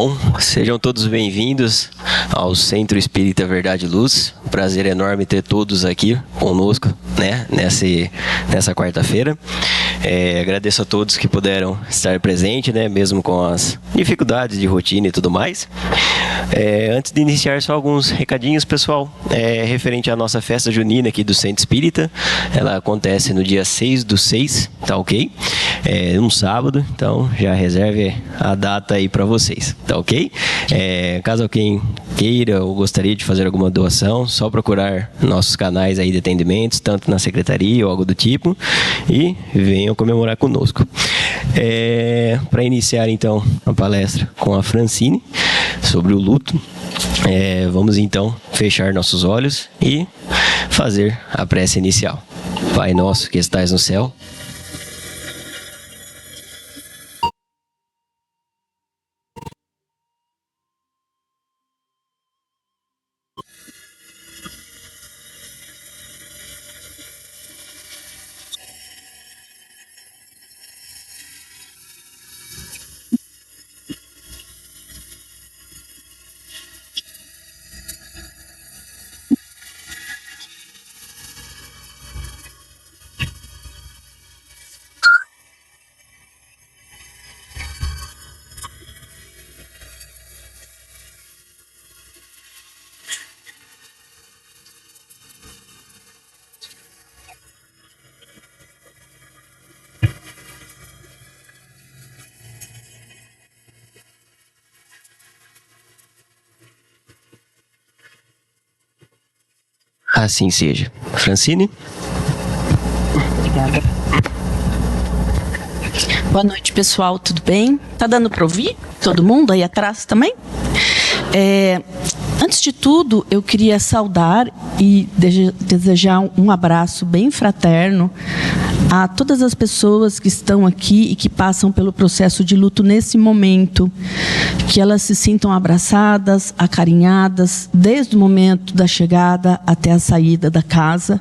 Bom, sejam todos bem-vindos ao Centro Espírita Verdade e Luz. Prazer enorme ter todos aqui conosco, né, nessa quarta-feira. Agradeço a todos que puderam estar presentes, né, mesmo com as dificuldades de rotina e tudo mais. Antes de iniciar, só alguns recadinhos, pessoal, referente à nossa festa junina aqui do Centro Espírita. Ela acontece no dia 6/6, tá ok? Um sábado, então já reserve a data aí para vocês, tá ok? Caso alguém queira ou gostaria de fazer alguma doação, só procurar nossos canais aí de atendimentos, tanto na secretaria ou algo do tipo, e venham comemorar conosco. Para iniciar então a palestra com a Francine sobre o luto, vamos então fechar nossos olhos e fazer a prece inicial. Pai nosso que estais no céu, assim seja. Francine? Obrigada. Boa noite, pessoal. Tudo bem? Tá dando para ouvir? Todo mundo aí atrás também? Antes de tudo, eu queria saudar e desejar um abraço bem fraterno a todas as pessoas que estão aqui e que passam pelo processo de luto nesse momento, que elas se sintam abraçadas, acarinhadas, desde o momento da chegada até a saída da casa,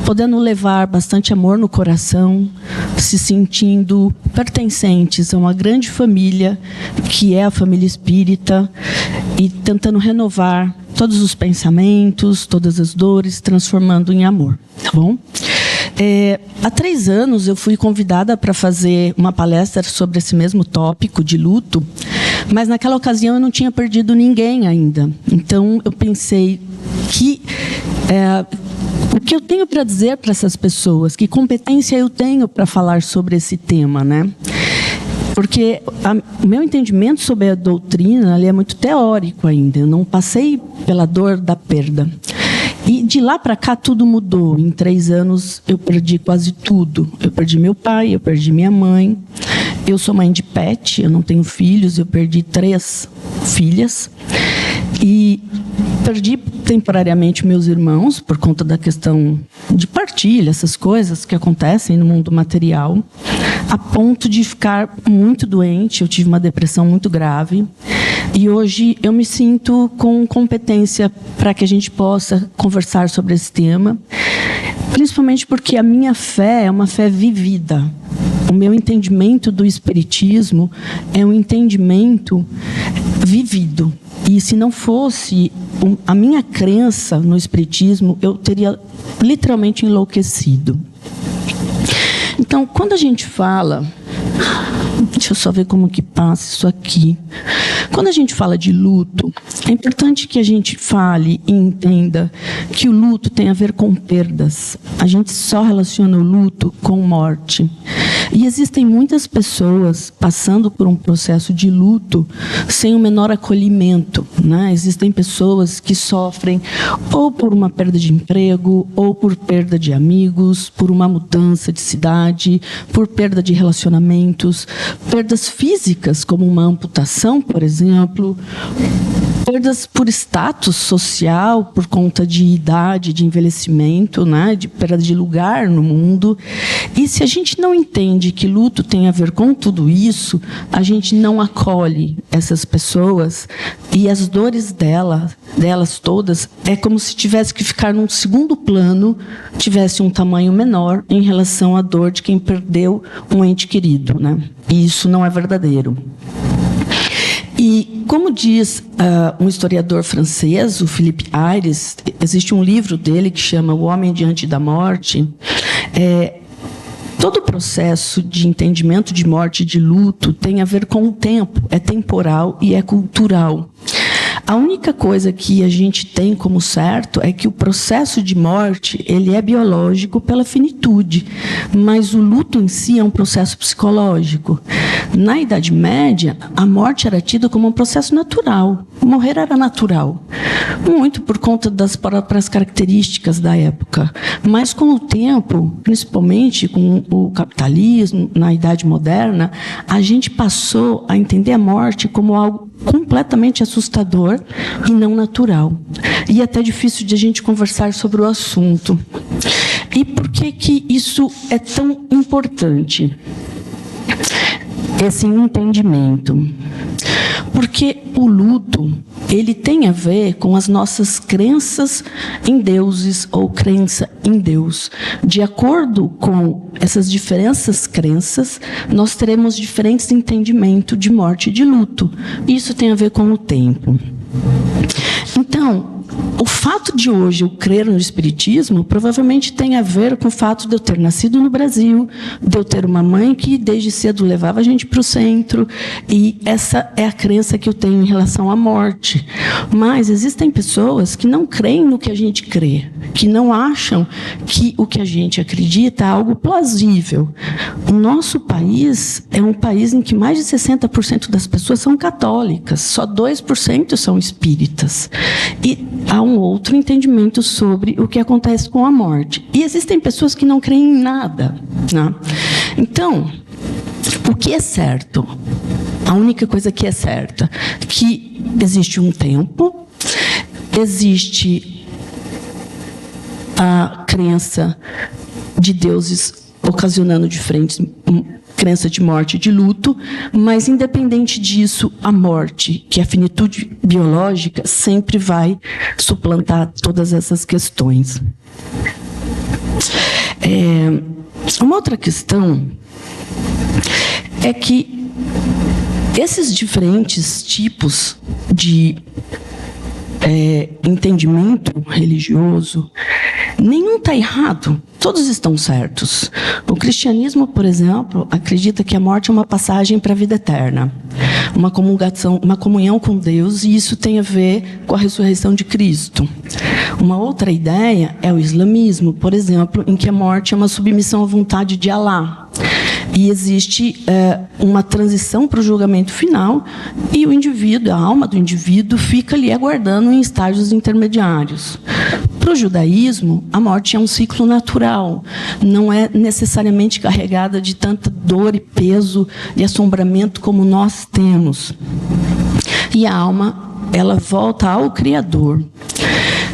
podendo levar bastante amor no coração, se sentindo pertencentes a uma grande família, que é a família espírita, e tentando renovar todos os pensamentos, todas as dores, transformando em amor, tá bom? Há 3 anos eu fui convidada para fazer uma palestra sobre esse mesmo tópico de luto, mas naquela ocasião eu não tinha perdido ninguém ainda. Então eu pensei que o que eu tenho para dizer para essas pessoas, que competência eu tenho para falar sobre esse tema, né? Porque o meu entendimento sobre a doutrina ali é muito teórico ainda. Eu não passei pela dor da perda. E de lá para cá tudo mudou. Em 3 anos eu perdi quase tudo. Eu perdi meu pai, eu perdi minha mãe. Eu sou mãe de pet, eu não tenho filhos, eu perdi 3 filhas. E perdi temporariamente meus irmãos, por conta da questão de partilha, essas coisas que acontecem no mundo material, a ponto de ficar muito doente. Eu tive uma depressão muito grave. E hoje eu me sinto com competência para que a gente possa conversar sobre esse tema, principalmente porque a minha fé é uma fé vivida. O meu entendimento do espiritismo é um entendimento vivido. E se não fosse a minha crença no espiritismo, eu teria literalmente enlouquecido. Então, quando a gente fala... Deixa eu só ver como que passa isso aqui. Quando a gente fala de luto, é importante que a gente fale e entenda que o luto tem a ver com perdas. A gente só relaciona o luto com morte. E existem muitas pessoas passando por um processo de luto sem o menor acolhimento, né? Existem pessoas que sofrem ou por uma perda de emprego, ou por perda de amigos, por uma mudança de cidade, por perda de relacionamentos, perdas físicas, como uma amputação, por exemplo, perdas por status social, por conta de idade, de envelhecimento, né? De perda de lugar no mundo. E se a gente não entende que luto tem a ver com tudo isso, a gente não acolhe essas pessoas, e as dores delas todas, é como se tivesse que ficar num segundo plano, tivesse um tamanho menor em relação à dor de quem perdeu um ente querido, né? E isso não é verdadeiro. E, como diz um historiador francês, o Philippe Ayres, existe um livro dele que chama O Homem Diante da Morte. Todo o processo de entendimento de morte e de luto tem a ver com o tempo, é temporal e é cultural. A única coisa que a gente tem como certo é que o processo de morte ele é biológico pela finitude, mas o luto em si é um processo psicológico. Na Idade Média, a morte era tida como um processo natural. Morrer era natural, muito por conta das próprias características da época. Mas, com o tempo, principalmente com o capitalismo, na Idade Moderna, a gente passou a entender a morte como algo completamente assustador e não natural. E até difícil de a gente conversar sobre o assunto. E por que isso é tão importante? Esse entendimento. Porque o luto, ele tem a ver com as nossas crenças em deuses ou crença em Deus. De acordo com essas diferentes crenças, nós teremos diferentes entendimentos de morte e de luto. Isso tem a ver com o tempo. Então, o fato de hoje eu crer no Espiritismo provavelmente tem a ver com o fato de eu ter nascido no Brasil, de eu ter uma mãe que desde cedo levava a gente para o centro, e essa é a crença que eu tenho em relação à morte. Mas existem pessoas que não creem no que a gente crê, que não acham que o que a gente acredita é algo plausível. O nosso país é um país em que mais de 60% das pessoas são católicas, só 2% são espíritas. E há um outro entendimento sobre o que acontece com a morte. E existem pessoas que não creem em nada, né? Então, o que é certo? A única coisa que é certa é que existe um tempo, existe a crença de deuses ocasionando diferentes crença de morte e de luto, mas, independente disso, a morte, que é a finitude biológica, sempre vai suplantar todas essas questões. Uma outra questão é que esses diferentes tipos de entendimento religioso, nenhum está errado, todos estão certos. O cristianismo, por exemplo, acredita que a morte é uma passagem para a vida eterna, uma comunhão com Deus, e isso tem a ver com a ressurreição de Cristo. Uma outra ideia é o islamismo, por exemplo, em que a morte é uma submissão à vontade de Alá. E existe uma transição para o julgamento final, e o indivíduo, a alma do indivíduo, fica ali aguardando em estágios intermediários. Para o judaísmo, a morte é um ciclo natural, não é necessariamente carregada de tanta dor e peso e assombramento como nós temos. E a alma, ela volta ao Criador.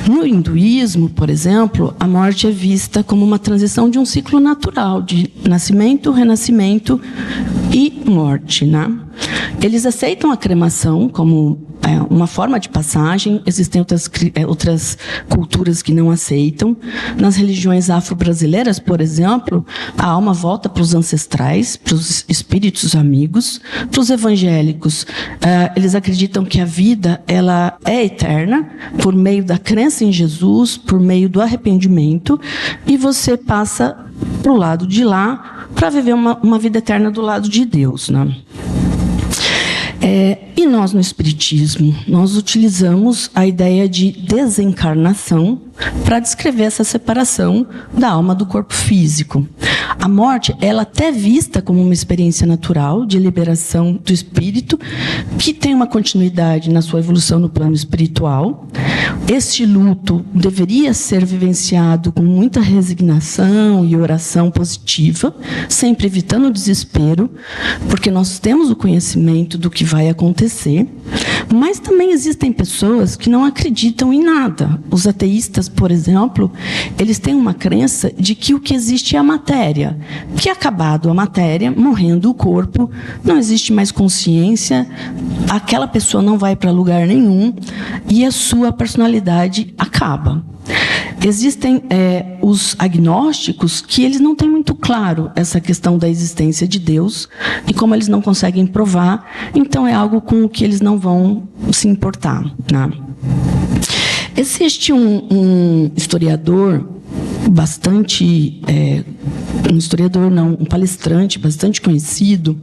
No hinduísmo, por exemplo, a morte é vista como uma transição de um ciclo natural, de nascimento, renascimento e morte, né? Eles aceitam a cremação como uma forma de passagem. Existem outras culturas que não aceitam. Nas religiões afro-brasileiras, por exemplo, a alma volta para os ancestrais, para os espíritos amigos. Para os evangélicos, eles acreditam que a vida ela é eterna por meio da crença em Jesus, por meio do arrependimento, e você passa para o lado de lá para viver uma vida eterna do lado de Deus, né? E nós, no Espiritismo, nós utilizamos a ideia de desencarnação para descrever essa separação da alma do corpo físico. A morte, ela até é vista como uma experiência natural de liberação do espírito, que tem uma continuidade na sua evolução no plano espiritual. Este luto deveria ser vivenciado com muita resignação e oração positiva, sempre evitando o desespero, porque nós temos o conhecimento do que vai acontecer. Mas também existem pessoas que não acreditam em nada. Os ateístas, por exemplo, eles têm uma crença de que o que existe é a matéria, que acabado a matéria, morrendo o corpo, não existe mais consciência, aquela pessoa não vai para lugar nenhum e a sua personalidade acaba. Existem os agnósticos, que eles não têm muito claro essa questão da existência de Deus, e como eles não conseguem provar, então é algo com o que eles não vão se importar, né? Existe um historiador bastante, um palestrante bastante conhecido,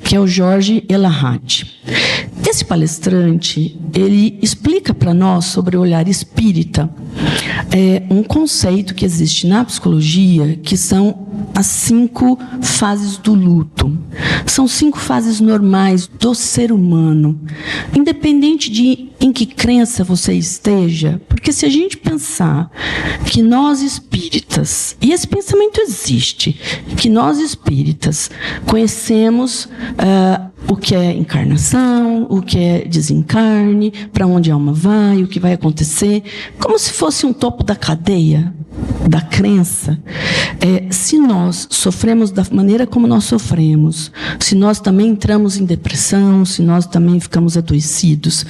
que é o Jorge Elarrat. Esse palestrante, ele explica para nós sobre o olhar espírita um conceito que existe na psicologia, que são as 5 fases do luto. São 5 fases normais do ser humano, independente de em que crença você esteja, porque se a gente pensar que nós espíritas, e esse pensamento existe, que nós espíritas conhecemos o que é encarnação, o que é desencarne, para onde a alma vai, o que vai acontecer, como se fosse um topo da cadeia da crença. Se nós sofremos da maneira como nós sofremos, se nós também entramos em depressão, se nós também ficamos adoecidos,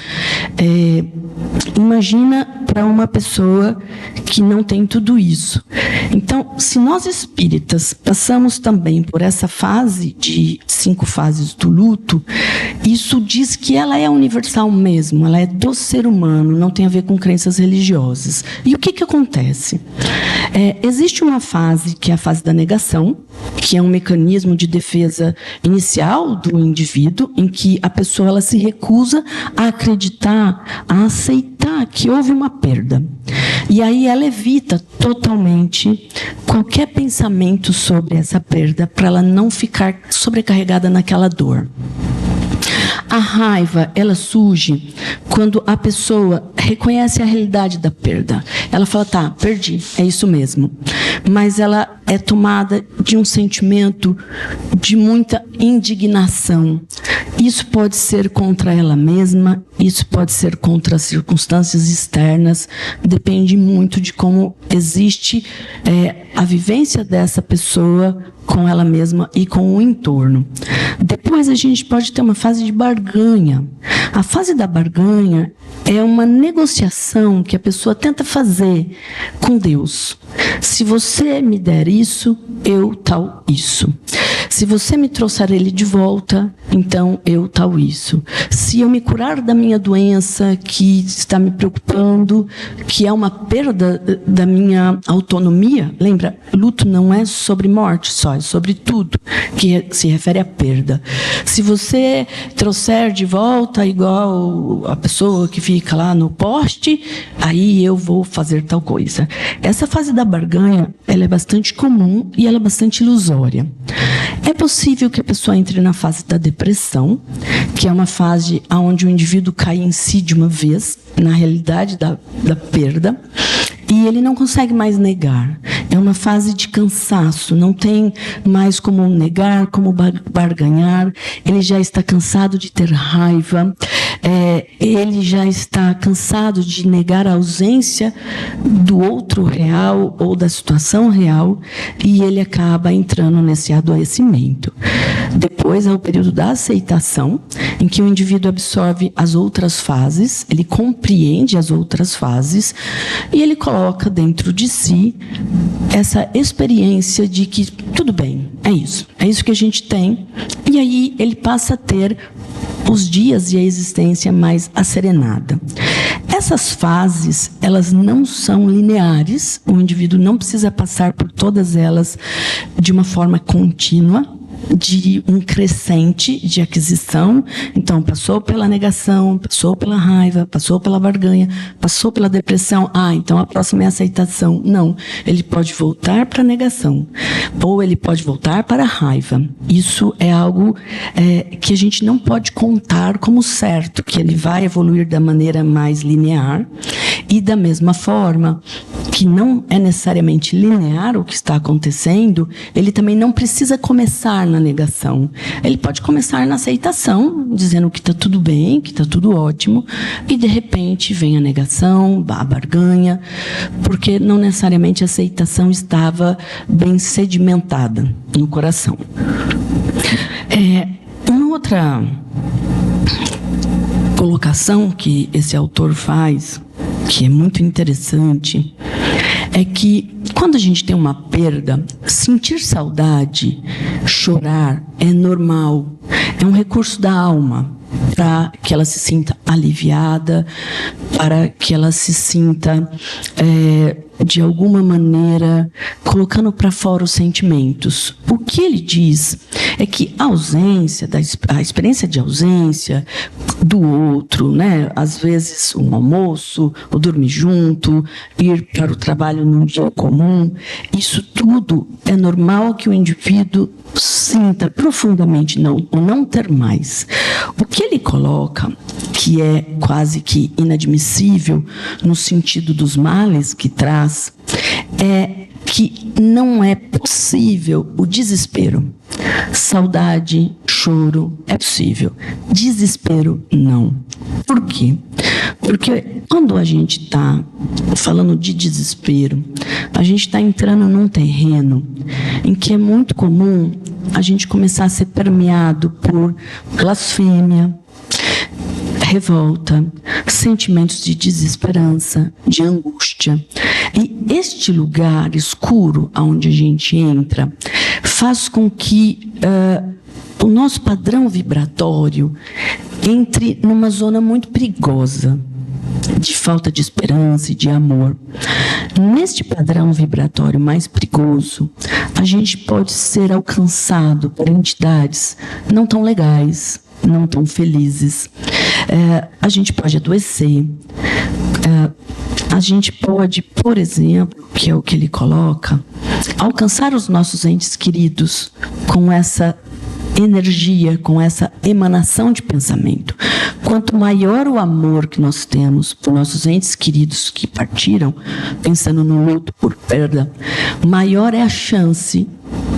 imagina para uma pessoa que não tem tudo isso. Então, se nós espíritas passamos também por essa fase de 5 fases do luto, isso diz que ela é universal mesmo, ela é do ser humano, não tem a ver com crenças religiosas. E o que acontece? Existe uma fase, que é a fase da negação, que é um mecanismo de defesa inicial do indivíduo, em que a pessoa ela se recusa a acreditar, a aceitar que houve uma perda. E aí ela evita totalmente qualquer pensamento sobre essa perda, para ela não ficar sobrecarregada naquela dor. A raiva, ela surge quando a pessoa reconhece a realidade da perda. Ela fala, tá, perdi, é isso mesmo. Mas ela é tomada de um sentimento de muita indignação. Isso pode ser contra ela mesma, isso pode ser contra as circunstâncias externas, depende muito de como existe a vivência dessa pessoa com ela mesma e com o entorno. Depois a gente pode ter uma fase de barganha. A fase da barganha é uma negociação que a pessoa tenta fazer com Deus. Se você me der isso, eu tal isso. Se você me trouxer ele de volta, então eu tal isso. Se eu me curar da minha doença que está me preocupando, que é uma perda da minha autonomia, lembra, luto não é sobre morte só, é sobre tudo que se refere à perda. Se você trouxer de volta igual a pessoa que fica lá no poste, aí eu vou fazer tal coisa. Essa fase da barganha, ela é bastante comum e ela é bastante ilusória. É possível que a pessoa entre na fase da depressão, que é uma fase onde o indivíduo cai em si de uma vez, na realidade da perda, e ele não consegue mais negar. É uma fase de cansaço, não tem mais como negar, como barganhar. Ele já está cansado de ter raiva, ele já está cansado de negar a ausência do outro real ou da situação real, e ele acaba entrando nesse adoecimento. Depois é o período da aceitação, em que o indivíduo absorve as outras fases, ele compreende as outras fases, e ele coloca dentro de si essa experiência de que tudo bem, é isso que a gente tem, e aí ele passa a ter os dias e a existência mais asserenada. Essas fases, elas não são lineares, o indivíduo não precisa passar por todas elas de uma forma contínua, de um crescente de aquisição. Então, passou pela negação, passou pela raiva, passou pela barganha, passou pela depressão. Então a próxima é a aceitação. Não, ele pode voltar para a negação, ou ele pode voltar para a raiva. Isso é algo que a gente não pode contar como certo, que ele vai evoluir da maneira mais linear, e da mesma forma que não é necessariamente linear o que está acontecendo, ele também não precisa começar na negação. Ele pode começar na aceitação, dizendo que está tudo bem, que está tudo ótimo, e de repente vem a negação, a barganha, porque não necessariamente a aceitação estava bem sedimentada no coração. Uma outra colocação que esse autor faz que é muito interessante, é que quando a gente tem uma perda, sentir saudade, chorar é normal, é um recurso da alma para que ela se sinta aliviada, para que ela se sinta de alguma maneira colocando para fora os sentimentos. O que ele diz é que a ausência, a experiência de ausência do outro, né? Às vezes um almoço, ou dormir junto, ir para o trabalho num dia comum, isso tudo é normal que o indivíduo sinta profundamente ou não ter mais. O que ele coloca, que é quase que inadmissível no sentido dos males que traz, é que não é possível o desespero. Saudade, choro é possível. Desespero, não. Por quê? Porque quando a gente está falando de desespero, a gente está entrando num terreno em que é muito comum a gente começar a ser permeado por blasfêmia, revolta, sentimentos de desesperança, de angústia. E este lugar escuro onde a gente entra faz com que o nosso padrão vibratório entre numa zona muito perigosa, de falta de esperança e de amor. Neste padrão vibratório mais perigoso, a gente pode ser alcançado por entidades não tão legais, não tão felizes. A gente pode adoecer. A gente pode, por exemplo, que é o que ele coloca, alcançar os nossos entes queridos com essa energia, com essa emanação de pensamento. Quanto maior o amor que nós temos por nossos entes queridos que partiram, pensando no luto por perda, maior é a chance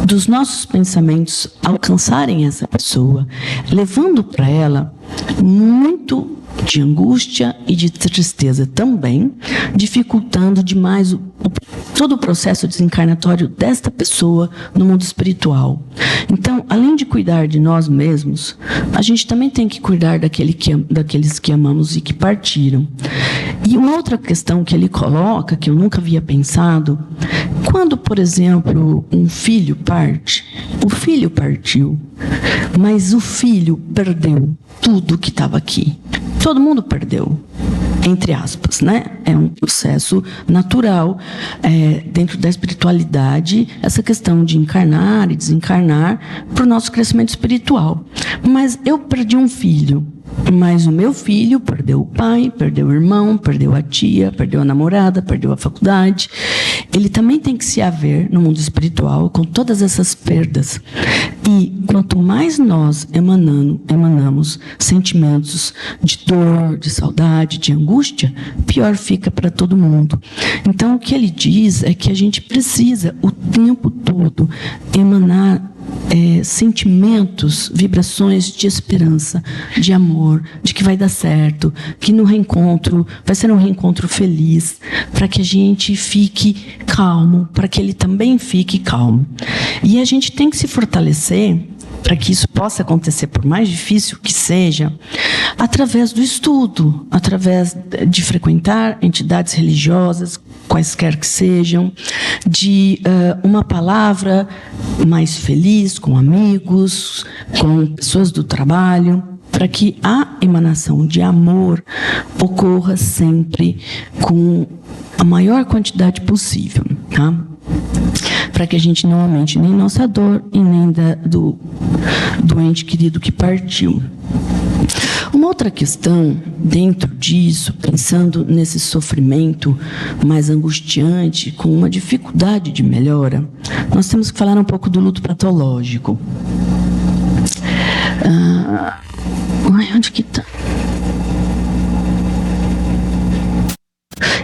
dos nossos pensamentos alcançarem essa pessoa, levando para ela muito de angústia e de tristeza também, dificultando demais todo o processo desencarnatório desta pessoa no mundo espiritual. Então, além de cuidar de nós mesmos, a gente também tem que cuidar daqueles que amamos e que partiram. E uma outra questão que ele coloca, que eu nunca havia pensado, quando, por exemplo, um filho parte, o filho partiu, mas o filho perdeu tudo que estava aqui. Todo mundo perdeu, entre aspas, né? É um processo natural dentro da espiritualidade, essa questão de encarnar e desencarnar para o nosso crescimento espiritual. Mas eu perdi um filho, mas o meu filho perdeu o pai, perdeu o irmão, perdeu a tia, perdeu a namorada, perdeu a faculdade. Ele também tem que se haver no mundo espiritual com todas essas perdas. E quanto mais nós emanamos sentimentos de dor, de saudade, de angústia, pior fica para todo mundo. Então, o que ele diz é que a gente precisa, o tempo todo, emanar sentimentos, vibrações de esperança, de amor, de que vai dar certo, que no reencontro vai ser um reencontro feliz, para que a gente fique calmo, para que ele também fique calmo. E a gente tem que se fortalecer para que isso possa acontecer, por mais difícil que seja, através do estudo, através de frequentar entidades religiosas, quaisquer que sejam, de uma palavra mais feliz com amigos, com pessoas do trabalho, para que a emanação de amor ocorra sempre com a maior quantidade possível, tá? Para que a gente não aumente nem nossa dor e nem do ente querido que partiu. Uma outra questão dentro disso, pensando nesse sofrimento mais angustiante, com uma dificuldade de melhora, nós temos que falar um pouco do luto patológico. Onde que está?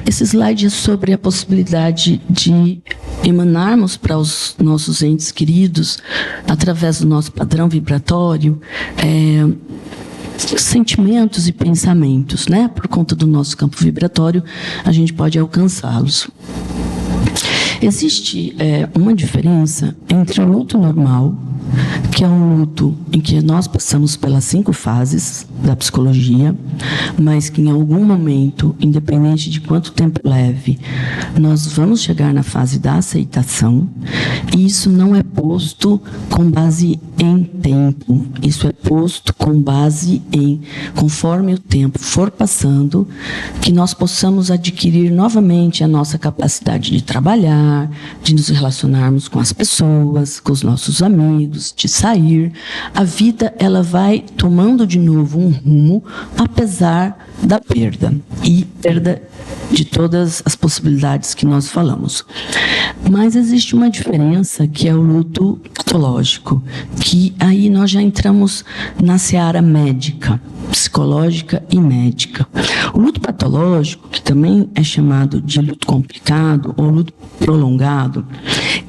Esse slide é sobre a possibilidade de emanarmos para os nossos entes queridos, através do nosso padrão vibratório, sentimentos e pensamentos, né? Por conta do nosso campo vibratório, a gente pode alcançá-los. Existe uma diferença entre o luto normal, que é um luto em que nós passamos pelas 5 fases, da psicologia, mas que em algum momento, independente de quanto tempo leve, nós vamos chegar na fase da aceitação, e isso não é posto com base em tempo, isso é posto com base em, conforme o tempo for passando, que nós possamos adquirir novamente a nossa capacidade de trabalhar, de nos relacionarmos com as pessoas, com os nossos amigos, de sair. A vida, ela vai tomando de novo um rumo, apesar da perda, e perda de todas as possibilidades que nós falamos. Mas existe uma diferença, que é o luto patológico, que aí nós já entramos na seara médica, psicológica e médica. O luto patológico, que também é chamado de luto complicado ou luto prolongado,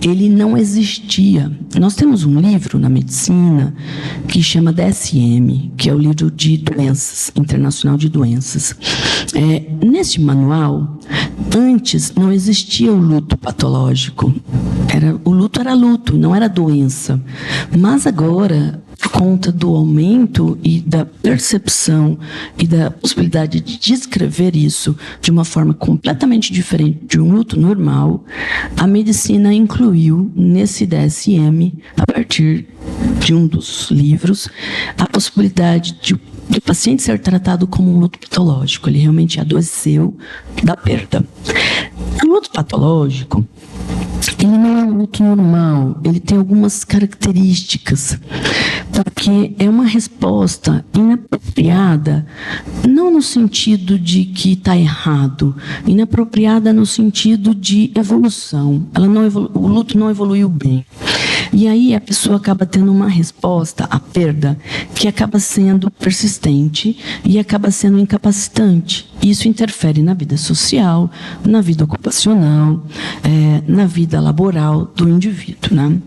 ele não existia. Nós temos um livro na medicina que chama DSM, que é o livro de doenças, internacional de doenças. Neste manual, antes não existia o luto patológico. O luto era luto, não era doença. Mas agora, por conta do aumento e da percepção e da possibilidade de descrever isso de uma forma completamente diferente de um luto normal, a medicina incluiu nesse DSM, a partir de um dos livros, a possibilidade de o paciente ser tratado como um luto patológico. Ele realmente adoeceu da perda. O luto patológico, ele não é um luto normal, ele tem algumas características, porque é uma resposta inapropriada, não no sentido de que está errado, inapropriada no sentido de evolução. O luto não evoluiu bem. E aí a pessoa acaba tendo uma resposta à perda que acaba sendo persistente e acaba sendo incapacitante. Isso interfere na vida social, na vida ocupacional, na vida laboral do indivíduo, né?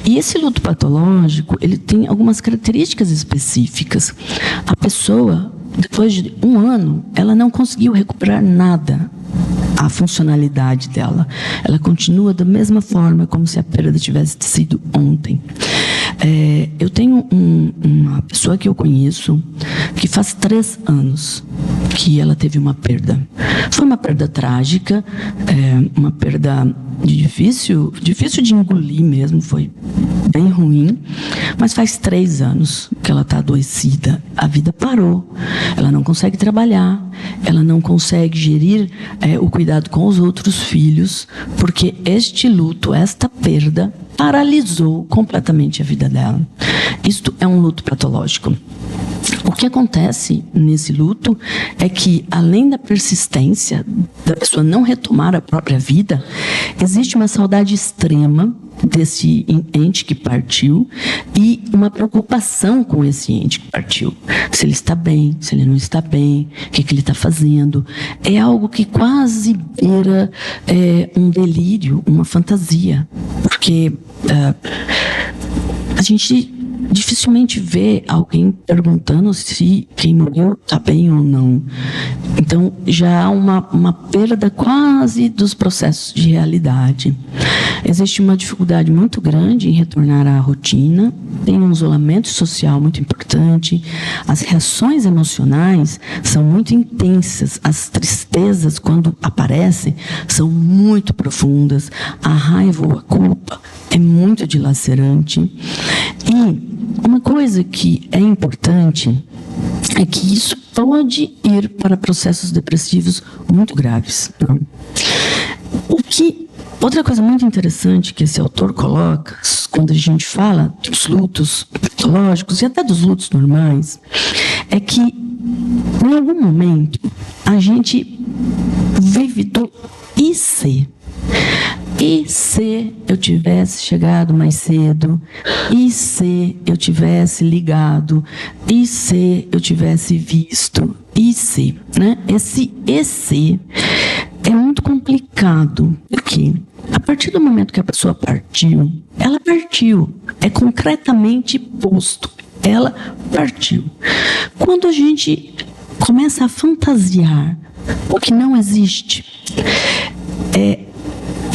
E esse luto patológico, ele tem algumas características específicas. A pessoa, depois de 1 ano, ela não conseguiu recuperar nada, a funcionalidade dela. Ela continua da mesma forma, como se a perda tivesse sido ontem. Eu tenho uma pessoa que eu conheço que faz 3 anos que ela teve uma perda. Foi uma perda trágica, uma perda difícil de engolir mesmo, foi bem ruim, mas faz 3 anos que ela está adoecida. A vida parou, ela não consegue trabalhar, ela não consegue gerir o cuidado com os outros filhos, porque este luto, esta perda, paralisou completamente a vida dela. Isto é um luto patológico. O que acontece nesse luto é que, além da persistência da pessoa não retomar a própria vida, existe uma saudade extrema desse ente que partiu e uma preocupação com esse ente que partiu. Se ele está bem, se ele não está bem, o que ele está fazendo. É algo que quase beira um delírio, uma fantasia. Porque a gente dificilmente vê alguém perguntando se quem morreu está bem ou não. Então, já há uma perda quase dos processos de realidade. Existe uma dificuldade muito grande em retornar à rotina, tem um isolamento social muito importante, as reações emocionais são muito intensas, as tristezas, quando aparecem, são muito profundas, a raiva ou a culpa é muito dilacerante. E uma coisa que é importante é que isso pode ir para processos depressivos muito graves. Outra coisa muito interessante que esse autor coloca, quando a gente fala dos lutos patológicos e até dos lutos normais, é que, em algum momento, a gente vive do e se. E se eu tivesse chegado mais cedo? E se eu tivesse ligado? E se eu tivesse visto? E se, né? Esse e se é muito complicado, porque a partir do momento que a pessoa partiu, ela partiu, é concretamente posto, ela partiu. Quando a gente começa a fantasiar o que não existe,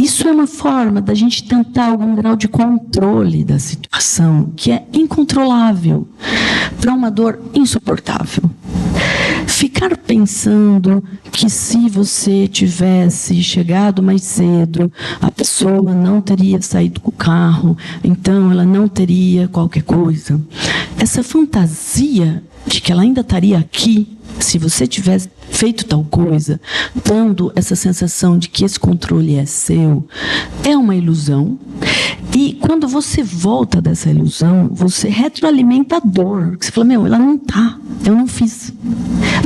isso é uma forma da gente tentar algum grau de controle da situação que é incontrolável para uma dor insuportável. ficar pensando que se você tivesse chegado mais cedo, a pessoa não teria saído com o carro, então ela não teria qualquer coisa. Essa fantasia de que ela ainda estaria aqui se você tivesse feito tal coisa, dando essa sensação de que esse controle é seu, é uma ilusão. E quando você volta dessa ilusão, você retroalimenta a dor. Você fala, ela não tá, eu não fiz.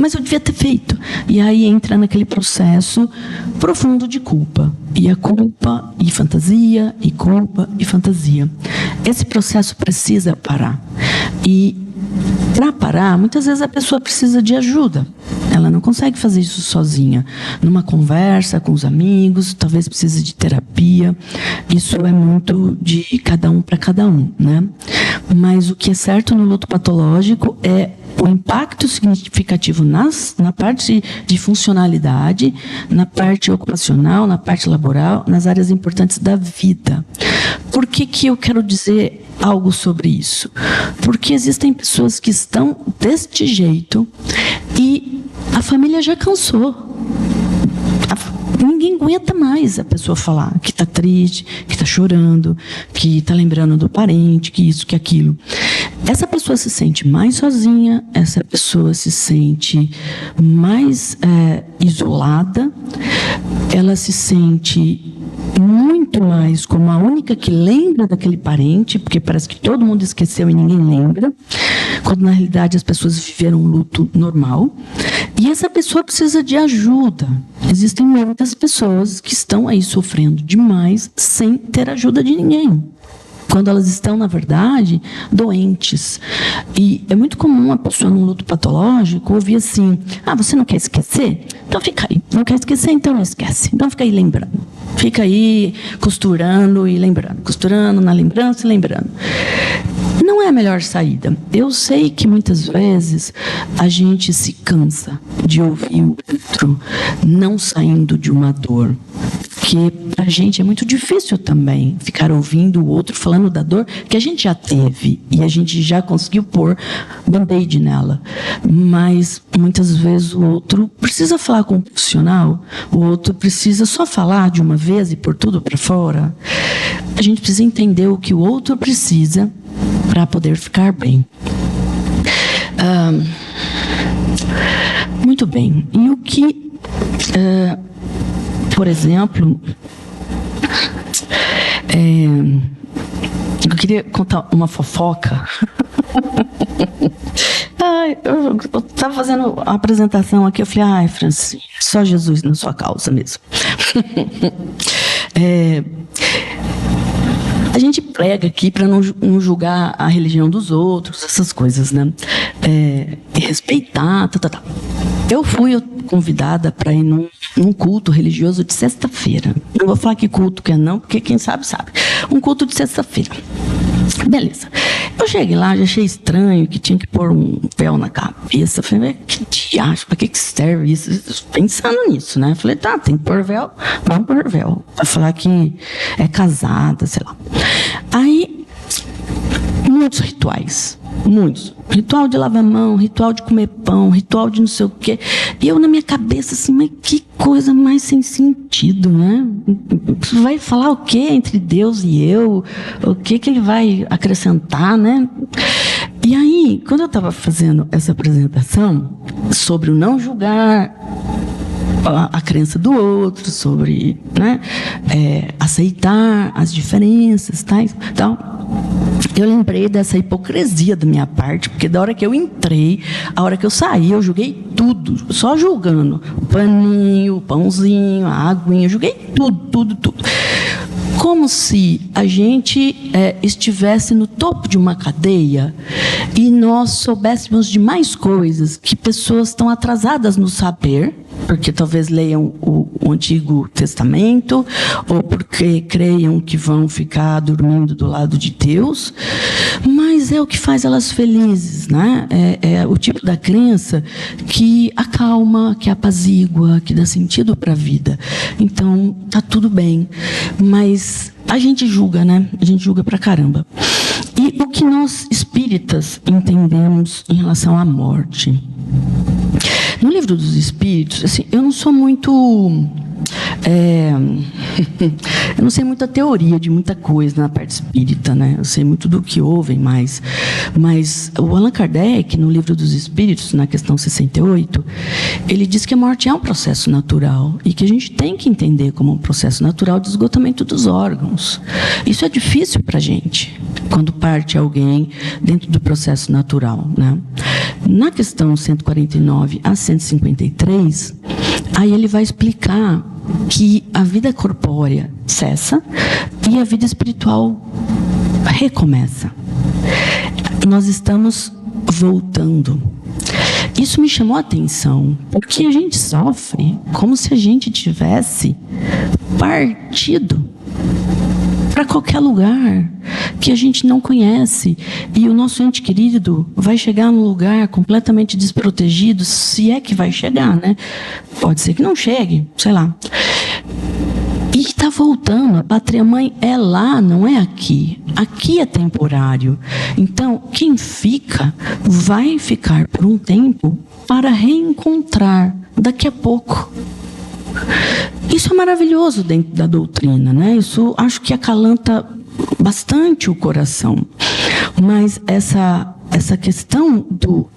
Mas eu devia ter feito. E aí entra naquele processo profundo de culpa. E a culpa e fantasia, e culpa e fantasia. Esse processo precisa parar. E para parar, muitas vezes a pessoa precisa de ajuda. Ela não consegue fazer isso sozinha. Numa conversa com os amigos, talvez precise de terapia. Isso é muito de cada um para cada um, né? Mas o que é certo no luto patológico é o impacto significativo na parte de funcionalidade, na parte ocupacional, na parte laboral, nas áreas importantes da vida. Por que eu quero dizer algo sobre isso? Porque existem pessoas que estão deste jeito e a família já cansou. Ninguém aguenta mais a pessoa falar que está triste, que está chorando, que está lembrando do parente, que isso, que aquilo. Essa pessoa se sente mais sozinha, essa pessoa se sente mais isolada, ela se sente muito mais como a única que lembra daquele parente, porque parece que todo mundo esqueceu e ninguém lembra, quando na realidade as pessoas viveram um luto normal. E essa pessoa precisa de ajuda. Existem muitas pessoas que estão aí sofrendo demais sem ter ajuda de ninguém, quando elas estão, na verdade, doentes. E é muito comum uma pessoa num luto patológico ouvir assim, você não quer esquecer? Então fica aí. Não quer esquecer? Então não esquece. Então fica aí lembrando. Fica aí costurando e lembrando. Costurando na lembrança e lembrando. Não é a melhor saída. Eu sei que muitas vezes a gente se cansa de ouvir o outro não saindo de uma dor. Porque para a gente é muito difícil também ficar ouvindo o outro falando da dor que a gente já teve e a gente já conseguiu pôr band-aid nela. Mas muitas vezes o outro precisa falar com um profissional, o outro precisa só falar de uma vez e pôr tudo para fora. A gente precisa entender o que o outro precisa para poder ficar bem. Muito bem. E o que... por exemplo, eu queria contar uma fofoca. Eu estava fazendo a apresentação aqui, eu falei, Francis, só Jesus na sua causa mesmo. A gente prega aqui para não julgar a religião dos outros, essas coisas, né? E respeitar, Eu fui convidada para ir num culto religioso de sexta-feira. Não vou falar que culto que é não, porque quem sabe, sabe. Um culto de sexta-feira. Beleza. Eu cheguei lá, já achei estranho que tinha que pôr um véu na cabeça. Falei, que diacho, para que serve isso? Pensando nisso, né? Falei, tem que pôr véu, vamos pôr véu. Para falar que é casada, sei lá. Aí, muitos rituais. Muitos. Ritual de lavar a mão, ritual de comer pão, ritual de não sei o quê. E eu na minha cabeça assim, mas que coisa mais sem sentido, né? Vai falar o quê entre Deus e eu? O que ele vai acrescentar, né? E aí, quando eu estava fazendo essa apresentação sobre o não julgar a crença do outro, sobre, né, aceitar as diferenças, tal. Eu lembrei dessa hipocrisia da minha parte, porque da hora que eu entrei, a hora que eu saí, eu julguei tudo, só julgando. O paninho, o pãozinho, a aguinha, eu julguei tudo. Como se a gente estivesse no topo de uma cadeia e nós soubéssemos de mais coisas que pessoas estão atrasadas no saber, porque talvez leiam o Antigo Testamento, ou porque creiam que vão ficar dormindo do lado de Deus, mas é o que faz elas felizes, né? É o tipo da crença que acalma, que apazigua, que dá sentido para a vida. Então, tá tudo bem, mas a gente julga, né? A gente julga pra caramba. E o que nós espíritas entendemos em relação à morte? No Livro dos Espíritos, assim, eu não sou muito... eu não sei muita teoria de muita coisa na parte espírita, né? Eu sei muito do que ouvem, mas o Allan Kardec, no Livro dos Espíritos, na questão 68, ele diz que a morte é um processo natural e que a gente tem que entender como um processo natural de esgotamento dos órgãos. Isso é difícil para a gente, quando parte alguém dentro do processo natural, né? Na questão 149 a 153, aí ele vai explicar que a vida corpórea cessa e a vida espiritual recomeça. Nós estamos voltando. Isso me chamou a atenção, porque a gente sofre como se a gente tivesse partido para qualquer lugar que a gente não conhece, e o nosso ente querido vai chegar num lugar completamente desprotegido, se é que vai chegar, né? Pode ser que não chegue, sei lá. E está voltando, a pátria-mãe é lá, não é aqui. Aqui é temporário. Então, quem fica, vai ficar por um tempo para reencontrar daqui a pouco. Isso é maravilhoso dentro da doutrina, né? Isso acho que acalanta bastante o coração. Mas essa questão do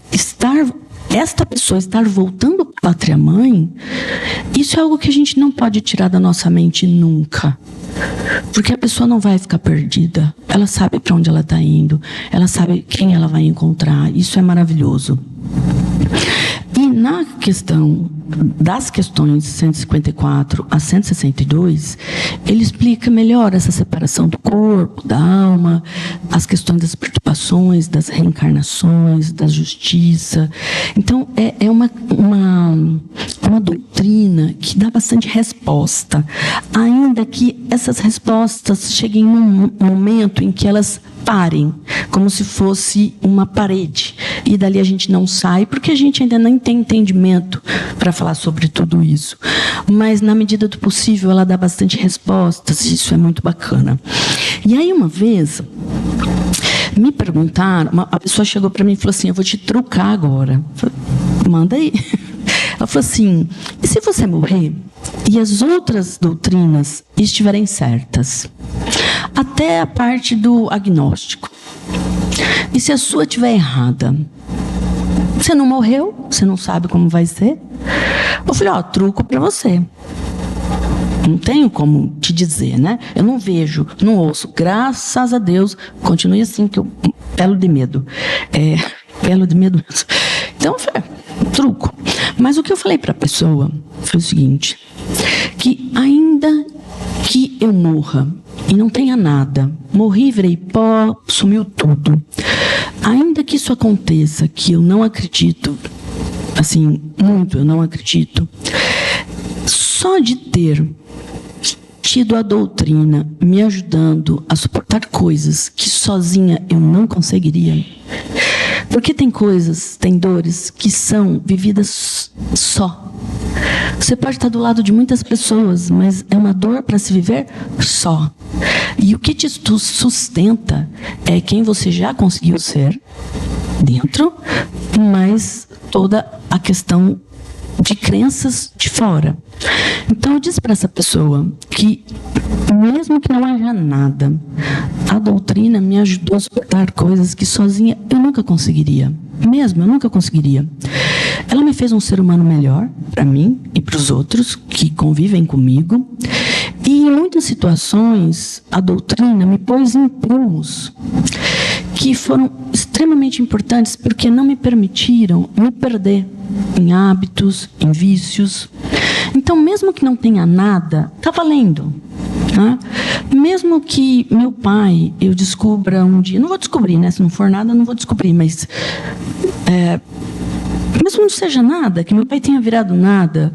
esta pessoa estar voltando para a pátria-mãe, isso é algo que a gente não pode tirar da nossa mente nunca. Porque a pessoa não vai ficar perdida. Ela sabe para onde ela está indo. Ela sabe quem ela vai encontrar. Isso é maravilhoso. E na questão das questões 154 a 162, ele explica melhor essa separação do corpo, da alma, as questões das perturbações, das reencarnações, da justiça. Então, é uma doutrina que dá bastante resposta, ainda que essas respostas cheguem num momento em que elas parem, como se fosse uma parede, e dali a gente não sai, porque a gente ainda não tem entendimento para falar sobre tudo isso. Mas, na medida do possível, ela dá bastante respostas, e isso é muito bacana. E aí, uma vez, me perguntaram, a pessoa chegou para mim e falou assim: eu vou te trucar agora. Eu falei, manda aí. Ela falou assim: e se você morrer e as outras doutrinas estiverem certas? Até a parte do agnóstico. E se a sua estiver errada? Você não morreu? Você não sabe como vai ser? Eu falei, truco para você. Não tenho como te dizer, né? Eu não vejo, não ouço. Graças a Deus, continue assim, que eu pelo de medo. Pelo de medo mesmo. Então, eu falei, truco. Mas o que eu falei para a pessoa foi o seguinte, que ainda que eu morra e não tenha nada, morri, virei pó, sumiu tudo. Ainda que isso aconteça, que eu não acredito, assim, muito eu não acredito, só de ter tido a doutrina me ajudando a suportar coisas que sozinha eu não conseguiria. Porque tem coisas, tem dores que são vividas só. Você pode estar do lado de muitas pessoas, mas é uma dor para se viver só. E o que te sustenta é quem você já conseguiu ser dentro, mas toda a questão de crenças de fora. Então eu disse para essa pessoa que, mesmo que não haja nada, a doutrina me ajudou a suportar coisas que sozinha eu nunca conseguiria. Mesmo, eu nunca conseguiria. Ela me fez um ser humano melhor, para mim e para os outros que convivem comigo. E em muitas situações, a doutrina me pôs em prumos que foram extremamente importantes, porque não me permitiram me perder em hábitos, em vícios. Então, mesmo que não tenha nada, está valendo. Tá? Mesmo que meu pai, eu descubra um dia, não vou descobrir, né? Se não for nada, não vou descobrir, mas mesmo que não seja nada, que meu pai tenha virado nada,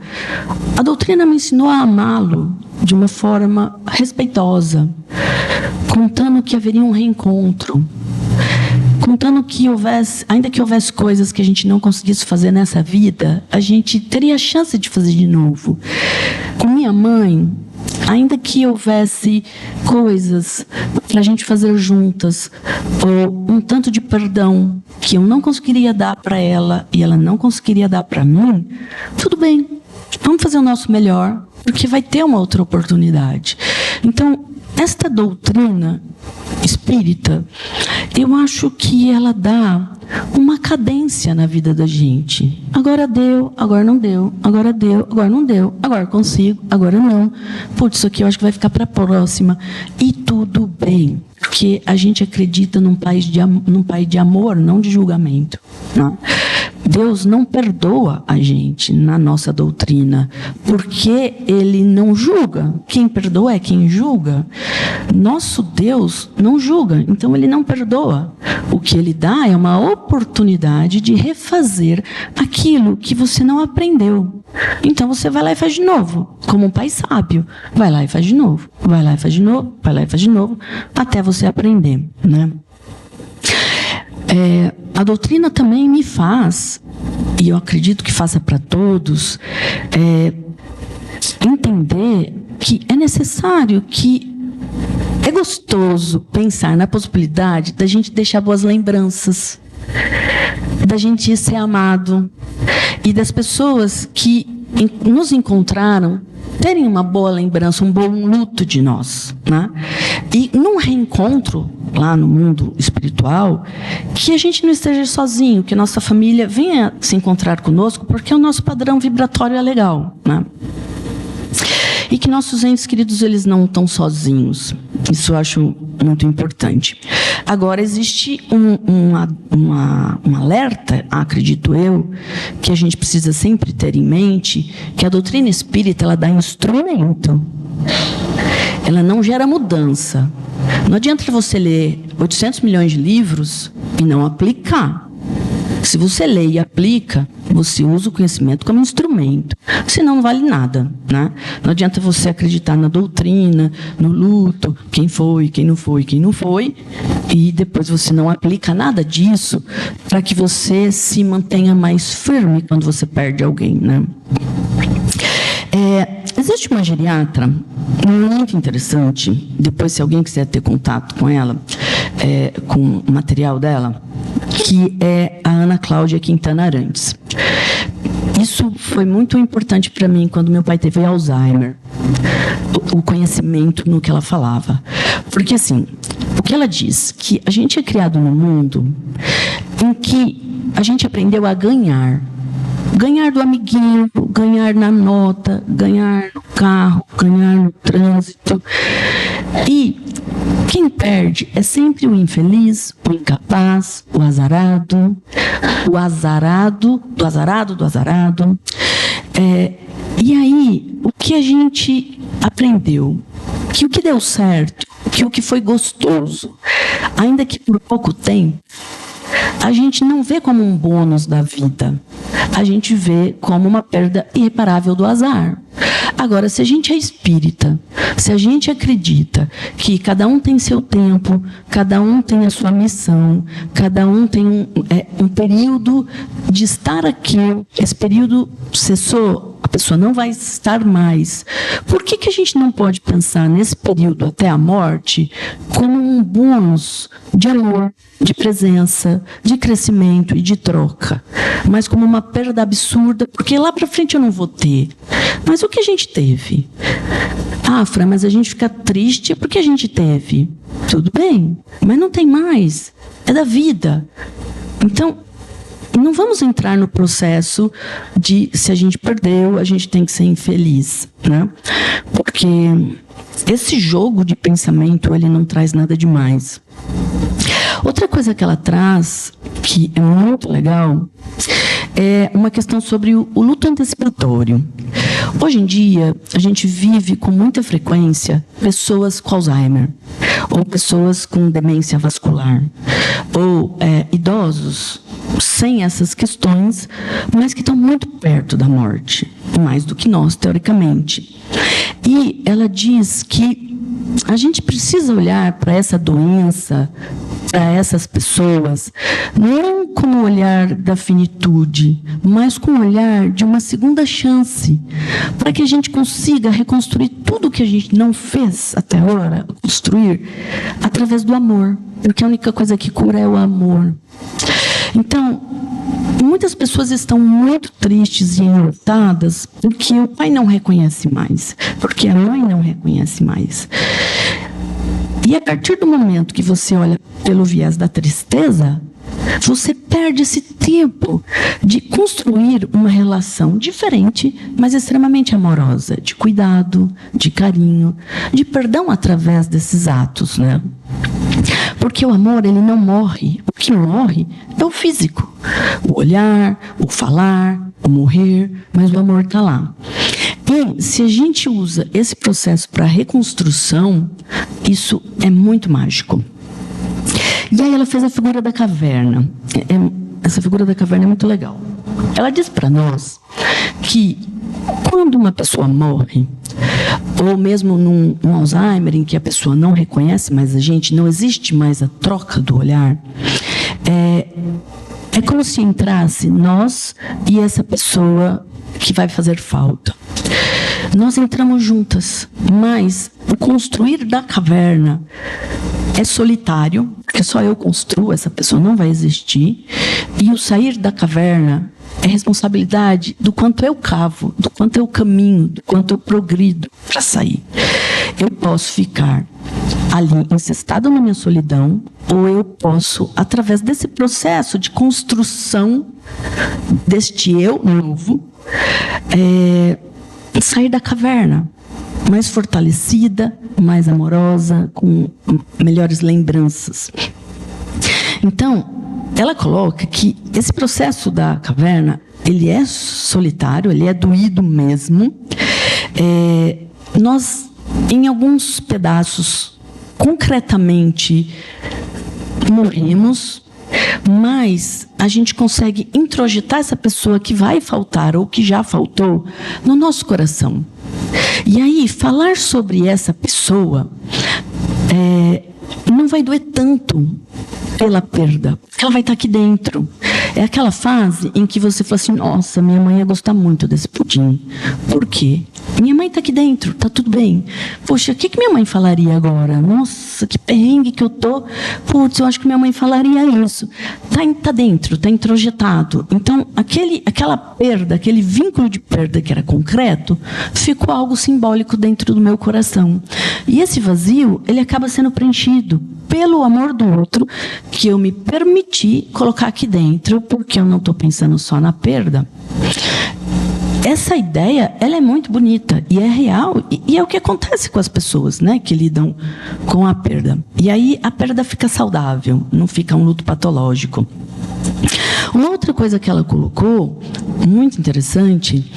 a doutrina me ensinou a amá-lo de uma forma respeitosa, contando que haveria um reencontro, contando que houvesse, ainda que houvesse coisas que a gente não conseguisse fazer nessa vida, a gente teria a chance de fazer de novo. Com minha mãe, ainda que houvesse coisas para a gente fazer juntas, ou um tanto de perdão que eu não conseguiria dar para ela e ela não conseguiria dar para mim, tudo bem, vamos fazer o nosso melhor, porque vai ter uma outra oportunidade. Então, esta doutrina espírita, eu acho que ela dá uma cadência na vida da gente. Agora deu, agora não deu, agora deu, agora não deu, agora consigo, agora não. Putz, isso aqui eu acho que vai ficar para a próxima. E tudo bem, porque a gente acredita num pai de amor, não de julgamento. Não. Deus não perdoa a gente na nossa doutrina, porque Ele não julga. Quem perdoa é quem julga. Nosso Deus não julga, então Ele não perdoa. O que Ele dá é uma oportunidade de refazer aquilo que você não aprendeu. Então você vai lá e faz de novo, como um pai sábio. Vai lá e faz de novo, vai lá e faz de novo, vai lá e faz de novo, até você aprender, né? A doutrina também me faz, e eu acredito que faça para todos, entender que é necessário, que é gostoso pensar na possibilidade da gente deixar boas lembranças, da gente ser amado, e das pessoas que nos encontraram terem uma boa lembrança, um bom luto de nós, né? E num reencontro lá no mundo espiritual, que a gente não esteja sozinho, que a nossa família venha se encontrar conosco, porque o nosso padrão vibratório é legal, né? E que nossos entes queridos, eles não estão sozinhos. Isso eu acho muito importante. Agora, existe um alerta, acredito eu, que a gente precisa sempre ter em mente, que a doutrina espírita, ela dá instrumento. Ela não gera mudança. Não adianta você ler 800 milhões de livros e não aplicar. Se você lê e aplica, você usa o conhecimento como instrumento. Senão não vale nada, né? Não adianta você acreditar na doutrina, no luto, quem foi, quem não foi, quem não foi, e depois você não aplica nada disso para que você se mantenha mais firme quando você perde alguém, né? Existe uma geriatra muito interessante, depois se alguém quiser ter contato com ela, com o material dela, que é a Ana Cláudia Quintana Arantes. Isso foi muito importante para mim quando meu pai teve Alzheimer, o conhecimento no que ela falava. Porque, assim, o que ela diz, que a gente é criado num mundo em que a gente aprendeu a ganhar. Ganhar do amiguinho, ganhar na nota, ganhar no carro, ganhar no trânsito. E quem perde é sempre o infeliz, o incapaz, o azarado, do azarado. E aí, o que a gente aprendeu? Que o que deu certo, que o que foi gostoso, ainda que por pouco tempo, a gente não vê como um bônus da vida. A gente vê como uma perda irreparável do azar. Agora, se a gente é espírita, se a gente acredita que cada um tem seu tempo, cada um tem a sua missão, cada um tem um período de estar aqui, esse período cessou, a pessoa não vai estar mais. Por que a gente não pode pensar nesse período até a morte como um bônus de amor, de presença, de crescimento e de troca, mas como uma perda absurda, porque lá para frente eu não vou ter. Mas o que a gente teve? Ah, Fran, mas a gente fica triste porque a gente teve. Tudo bem, mas não tem mais. É da vida. Então, não vamos entrar no processo de se a gente perdeu, a gente tem que ser infeliz, né? Porque esse jogo de pensamento, ele não traz nada demais. Outra coisa que ela traz, que é muito legal, é uma questão sobre o luto antecipatório. Hoje em dia, a gente vive com muita frequência pessoas com Alzheimer, ou pessoas com demência vascular, ou idosos sem essas questões, mas que estão muito perto da morte, mais do que nós, teoricamente. E ela diz que a gente precisa olhar para essa doença para essas pessoas, não com o olhar da finitude, mas com o olhar de uma segunda chance, para que a gente consiga reconstruir tudo que a gente não fez até agora, construir através do amor, porque a única coisa que cura é o amor. Então, muitas pessoas estão muito tristes e enlutadas porque o pai não reconhece mais, porque a mãe não reconhece mais. E a partir do momento que você olha pelo viés da tristeza, você perde esse tempo de construir uma relação diferente, mas extremamente amorosa, de cuidado, de carinho, de perdão através desses atos, né? Porque o amor, ele não morre. O que morre é o físico. O olhar, o falar, o morrer, mas o amor está lá. E se a gente usa esse processo para reconstrução, isso é muito mágico. E aí ela fez a figura da caverna. Essa figura da caverna é muito legal. Ela diz para nós que quando uma pessoa morre, ou mesmo num Alzheimer, em que a pessoa não reconhece mais a gente, não existe mais a troca do olhar, é como se entrasse nós e essa pessoa que vai fazer falta. Nós entramos juntas, mas o construir da caverna é solitário, porque só eu construo, essa pessoa não vai existir, e o sair da caverna é responsabilidade do quanto eu cavo, do quanto eu caminho, do quanto eu progrido para sair. Eu posso ficar ali encestado na minha solidão, ou eu posso, através desse processo de construção deste eu novo, sair da caverna mais fortalecida, mais amorosa, com melhores lembranças. Então, ela coloca que esse processo da caverna, ele é solitário, ele é doído mesmo. Nós, em alguns pedaços, concretamente, morremos, mas a gente consegue introjetar essa pessoa que vai faltar ou que já faltou no nosso coração. E aí, falar sobre essa pessoa não vai doer tanto pela perda, porque ela vai estar aqui dentro. É aquela fase em que você fala assim, nossa, minha mãe ia gostar muito desse pudim. Por quê? Minha mãe está aqui dentro, está tudo bem. Poxa, o que minha mãe falaria agora? Nossa, que perrengue que eu tô. Putz, eu acho que minha mãe falaria isso. Tá dentro, está introjetado. Então, aquela perda, aquele vínculo de perda que era concreto, ficou algo simbólico dentro do meu coração. E esse vazio, ele acaba sendo preenchido pelo amor do outro, que eu me permiti colocar aqui dentro, porque eu não estou pensando só na perda. Essa ideia, ela é muito bonita e é real, e é o que acontece com as pessoas, né, que lidam com a perda. E aí a perda fica saudável, não fica um luto patológico. Uma outra coisa que ela colocou, muito interessante,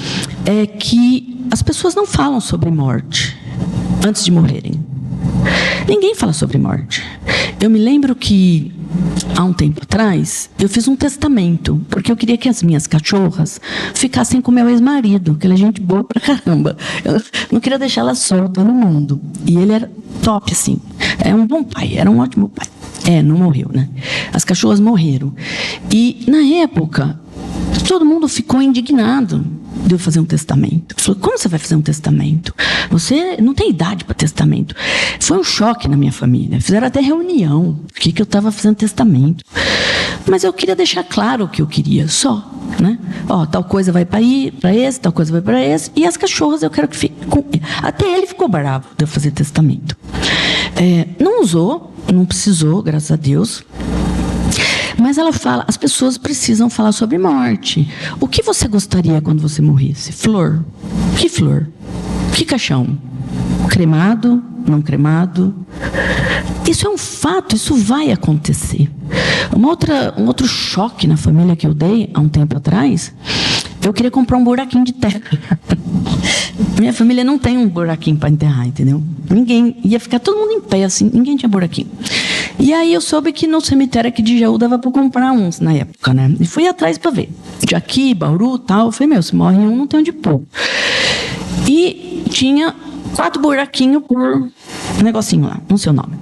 é que as pessoas não falam sobre morte antes de morrerem. Ninguém fala sobre morte. Eu me lembro que, há um tempo atrás, eu fiz um testamento, porque eu queria que as minhas cachorras ficassem com meu ex-marido, que ele é gente boa pra caramba. Eu não queria deixar ela solta no mundo. E ele era top, assim. É um bom pai, era um ótimo pai. Não morreu, né? As cachorras morreram. E, na época, todo mundo ficou indignado de eu fazer um testamento. Falou, como você vai fazer um testamento? Você não tem idade para testamento. Foi um choque na minha família. Fizeram até reunião, porque que eu estava fazendo testamento. Mas eu queria deixar claro o que eu queria, só. Né? Tal coisa vai para esse, tal coisa vai para esse. E as cachorras eu quero que fiquem com... Até ele ficou bravo de eu fazer testamento. Não usou, não precisou, graças a Deus. Mas ela fala, as pessoas precisam falar sobre morte. O que você gostaria quando você morresse? Flor. Que flor? Que caixão? Cremado? Não cremado? Isso é um fato, isso vai acontecer. Um outro choque na família que eu dei há um tempo atrás, eu queria comprar um buraquinho de terra. Minha família não tem um buraquinho para enterrar, entendeu? Ninguém, ia ficar todo mundo em pé assim, ninguém tinha buraquinho. E aí eu soube que no cemitério aqui de Jaú dava para comprar uns na época, né? E fui atrás para ver. De aqui, Bauru, tal. Eu falei, se morre um, não tem onde pôr. E tinha 4 buraquinhos por negocinho lá, não sei o nome.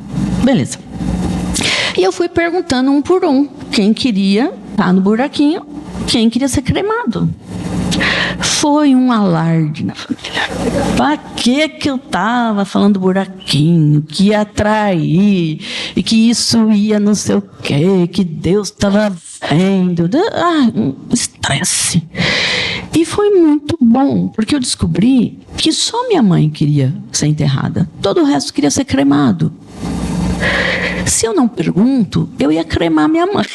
Beleza. E eu fui perguntando um por um, quem queria estar no buraquinho, quem queria ser cremado. Foi um alarde na família. Para que eu estava falando buraquinho, que ia atrair, e que isso ia não sei o quê, que Deus estava vendo. Estresse. E foi muito bom, porque eu descobri que só minha mãe queria ser enterrada. Todo o resto queria ser cremado. Se eu não pergunto, eu ia cremar minha mãe.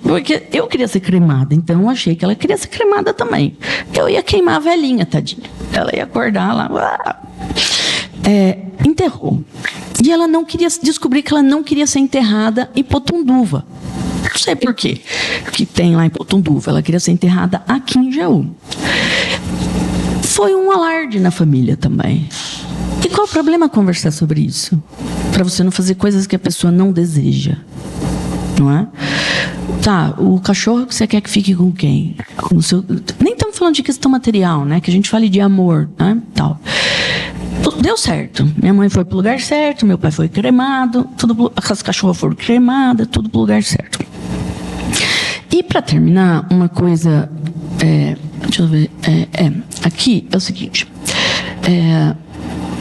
Porque eu queria ser cremada, então eu achei que ela queria ser cremada também. Eu ia queimar a velhinha, tadinha. Ela ia acordar lá. Enterrou. E ela não queria descobrir que ela não queria ser enterrada em Potunduva. Não sei por quê. Que tem lá em Potunduva. Ela queria ser enterrada aqui em Jaú. Foi um alarde na família também. E qual o problema conversar sobre isso? Para você não fazer coisas que a pessoa não deseja. Não é? Tá, o cachorro que você quer que fique com quem? Nem estamos falando de questão material, né? Que a gente fale de amor, né? Tal. Deu certo. Minha mãe foi para o lugar certo, meu pai foi cremado, as cachorras foram cremadas, tudo para o lugar certo. E para terminar, uma coisa... deixa eu ver... aqui é o seguinte...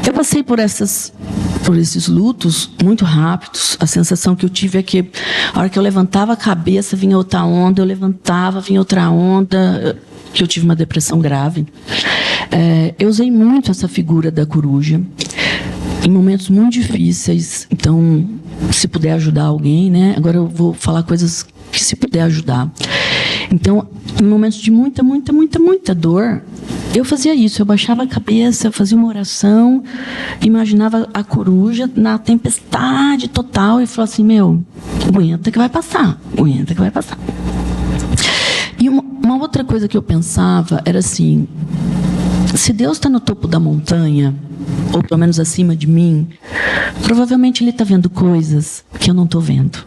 eu passei por esses lutos muito rápidos. A sensação que eu tive é que a hora que eu levantava a cabeça vinha outra onda, eu levantava, vinha outra onda, que eu tive uma depressão grave. Eu usei muito essa figura da coruja em momentos muito difíceis. Então, se puder ajudar alguém, né? Agora eu vou falar coisas que se puder ajudar. Então, em momentos de muita, muita, muita, muita dor, eu fazia isso, eu baixava a cabeça, eu fazia uma oração, imaginava a coruja na tempestade total e falava assim, aguenta que vai passar, aguenta que vai passar. E uma outra coisa que eu pensava era assim, se Deus está no topo da montanha, ou pelo menos acima de mim, provavelmente Ele está vendo coisas que eu não estou vendo.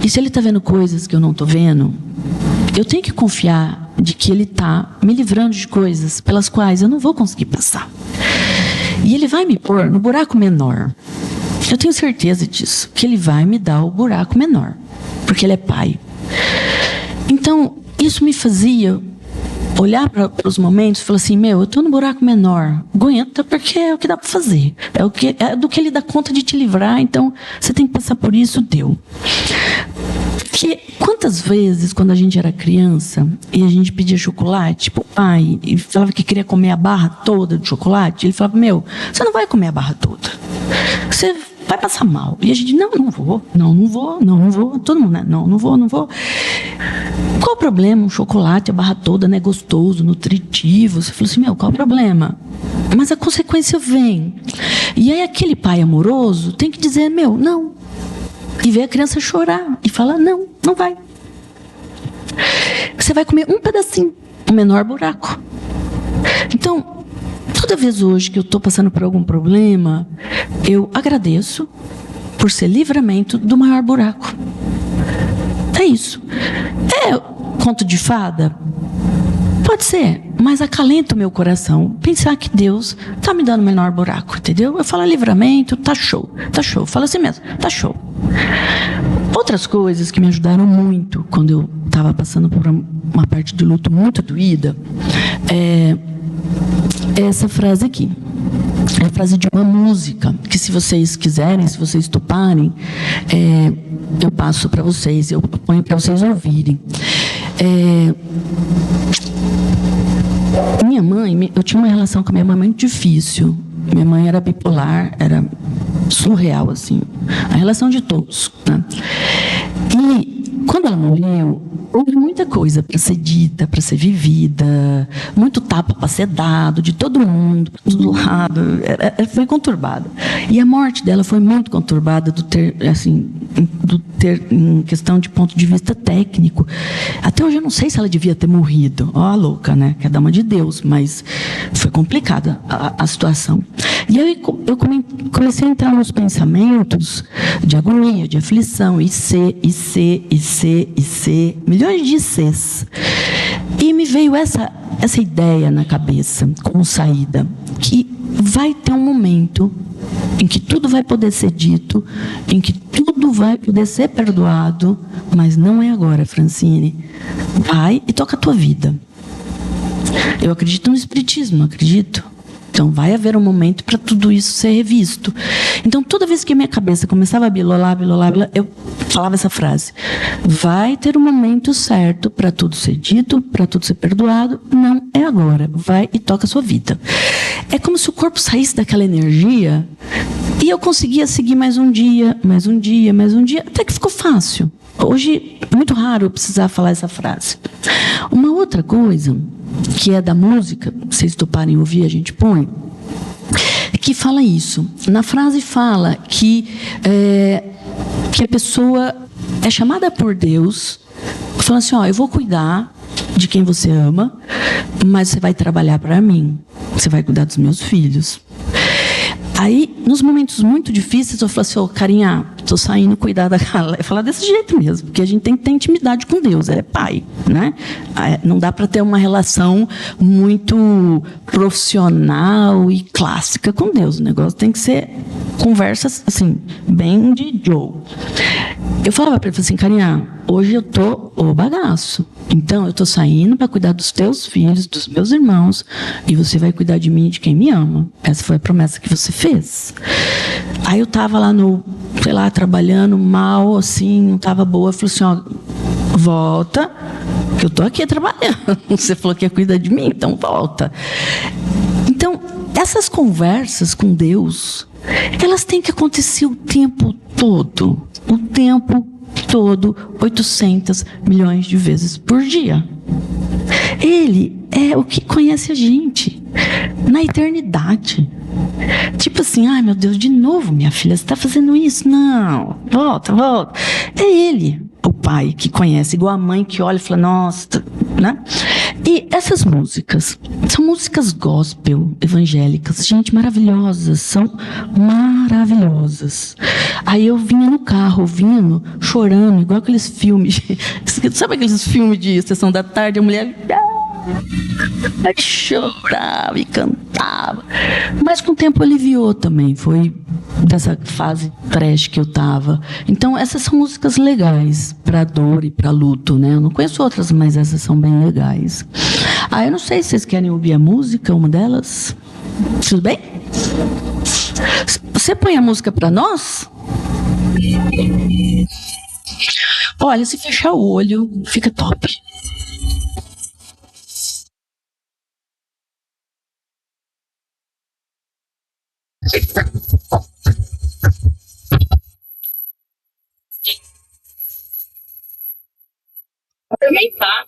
E se Ele está vendo coisas que eu não estou vendo, eu tenho que confiar de que Ele está me livrando de coisas pelas quais eu não vou conseguir passar. E Ele vai me pôr no buraco menor. Eu tenho certeza disso, que Ele vai me dar o buraco menor, porque Ele é Pai. Então, isso me fazia olhar para os momentos e falar assim, eu estou no buraco menor, aguenta, porque é o que dá para fazer. É do que Ele dá conta de te livrar, então você tem que passar por isso, deu. Porque quantas vezes, quando a gente era criança, e a gente pedia chocolate pro pai, e falava que queria comer a barra toda de chocolate, ele falava, você não vai comer a barra toda. Você vai passar mal. E a gente, não vou. Todo mundo, né? Não vou. Qual o problema? Um chocolate, a barra toda, né? Gostoso, nutritivo. Você falou assim, qual o problema? Mas a consequência vem. E aí aquele pai amoroso tem que dizer, não. E ver a criança chorar e falar, não vai. Você vai comer um pedacinho, o menor buraco. Então, toda vez hoje que eu estou passando por algum problema, eu agradeço por ser livramento do maior buraco. É isso. É conto de fada? Pode ser, mas acalenta o meu coração pensar que Deus está me dando o menor buraco, entendeu? Eu falo livramento, tá show. Fala assim mesmo, tá show. Outras coisas que me ajudaram muito quando eu estava passando por uma parte de luto muito doída é essa frase aqui. É a frase de uma música que, se vocês quiserem, se vocês toparem, eu passo para vocês, eu ponho para vocês ouvirem. Minha mãe, eu tinha uma relação com a minha mãe muito difícil. Minha mãe era bipolar, era surreal, assim. A relação de todos, né? E quando ela morreu, houve muita coisa para ser dita, para ser vivida, muito tapa para ser dado, de todo mundo, para todo lado. Foi conturbada. E a morte dela foi muito conturbada em questão de ponto de vista técnico. Até hoje eu não sei se ela devia ter morrido. Ó, a louca, né? Que é da mão de Deus, mas foi complicada a situação. E aí eu comecei a entrar nos pensamentos de agonia, de aflição, milhões de Cs. E me veio essa ideia na cabeça, como saída, que vai ter um momento em que tudo vai poder ser dito, em que tudo vai poder ser perdoado, mas não é agora, Francine. Vai e toca a tua vida. Eu acredito no espiritismo, acredito. Então, vai haver um momento para tudo isso ser revisto. Então, toda vez que a minha cabeça começava a bilolar, eu falava essa frase. Vai ter um momento certo para tudo ser dito, para tudo ser perdoado. Não é agora. Vai e toca a sua vida. É como se o corpo saísse daquela energia e eu conseguia seguir mais um dia, até que ficou fácil. Hoje, é muito raro eu precisar falar essa frase. Uma outra coisa, que é da música, se vocês toparem ouvir, a gente põe, que fala isso. Na frase fala que a pessoa é chamada por Deus, falando assim, ó, eu vou cuidar de quem você ama, mas você vai trabalhar para mim, você vai cuidar dos meus filhos. Aí, nos momentos muito difíceis, eu falo assim, carinha, estou saindo cuidar da galera. Eu falo desse jeito mesmo, porque a gente tem que ter intimidade com Deus, é pai, né? Não dá para ter uma relação muito profissional e clássica com Deus. O negócio tem que ser conversas, assim, bem de Joe. Eu falava para ele assim, carinha, hoje eu tô o bagaço. Então, eu estou saindo para cuidar dos teus filhos, dos meus irmãos, e você vai cuidar de mim e de quem me ama. Essa foi a promessa que você fez. Aí eu estava lá trabalhando mal, assim, não estava boa. Eu falei assim, ó, volta, que eu estou aqui trabalhando. Você falou que ia cuidar de mim, então volta. Então, essas conversas com Deus, elas têm que acontecer o tempo todo. O tempo todo, 800 milhões de vezes por dia. Ele é o que conhece a gente na eternidade. Tipo assim, ai meu Deus, de novo, minha filha, você está fazendo isso? Não, volta. É ele, o pai, que conhece, igual a mãe que olha e fala, nossa, né? E essas músicas, são músicas gospel, evangélicas, gente, maravilhosas, são maravilhosas. Aí eu vinha no carro, ouvindo, chorando, igual aqueles filmes, sabe aqueles filmes de sessão da tarde, a mulher chorava e cantava. Mas com o tempo aliviou também, foi dessa fase trash que eu estava. Então, essas são músicas legais para dor e para luto, né? Eu não conheço outras, mas essas são bem legais. Eu não sei se vocês querem ouvir a música, uma delas. Tudo bem? Você põe a música para nós? Olha, se fechar o olho, fica top. Também tá.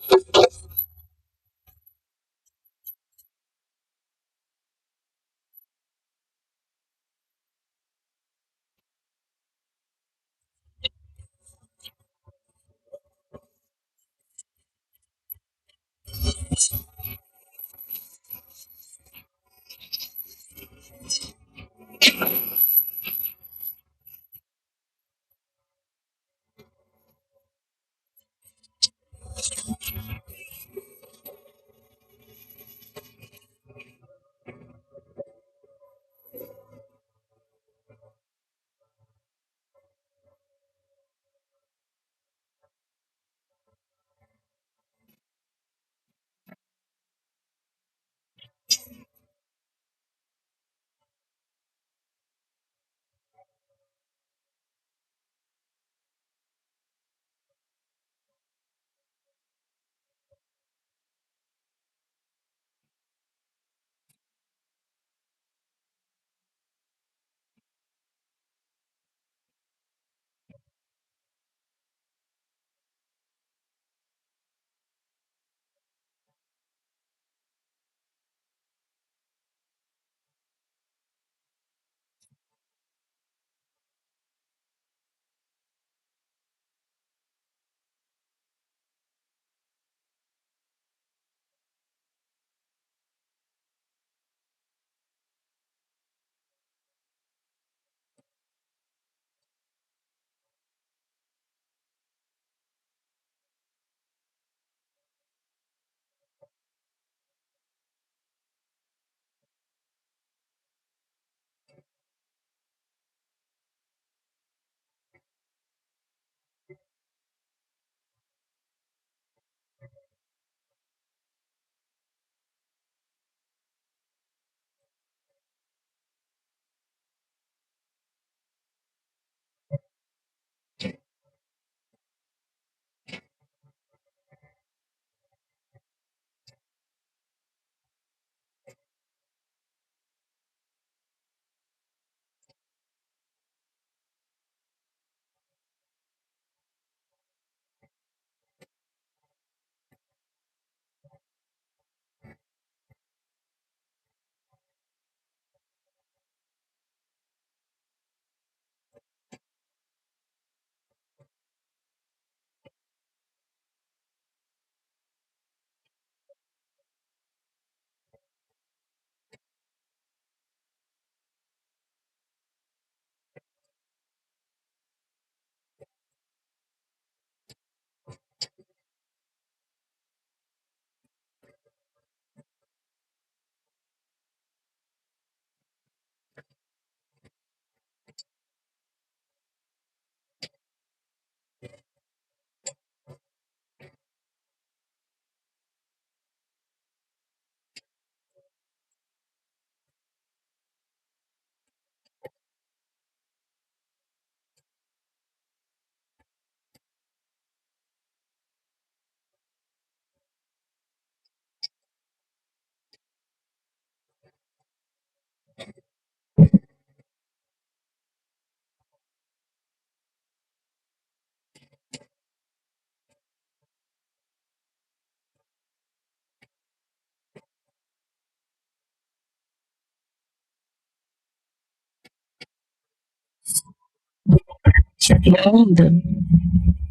Linda.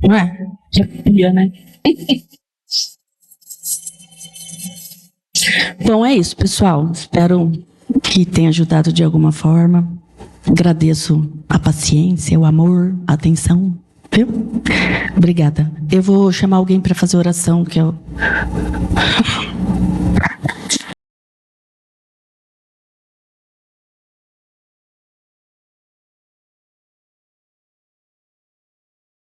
Não é? Arrepia, né? Bom, é isso, pessoal. Espero que tenha ajudado de alguma forma. Agradeço a paciência, o amor, a atenção. Viu? Obrigada. Eu vou chamar alguém para fazer oração, que eu...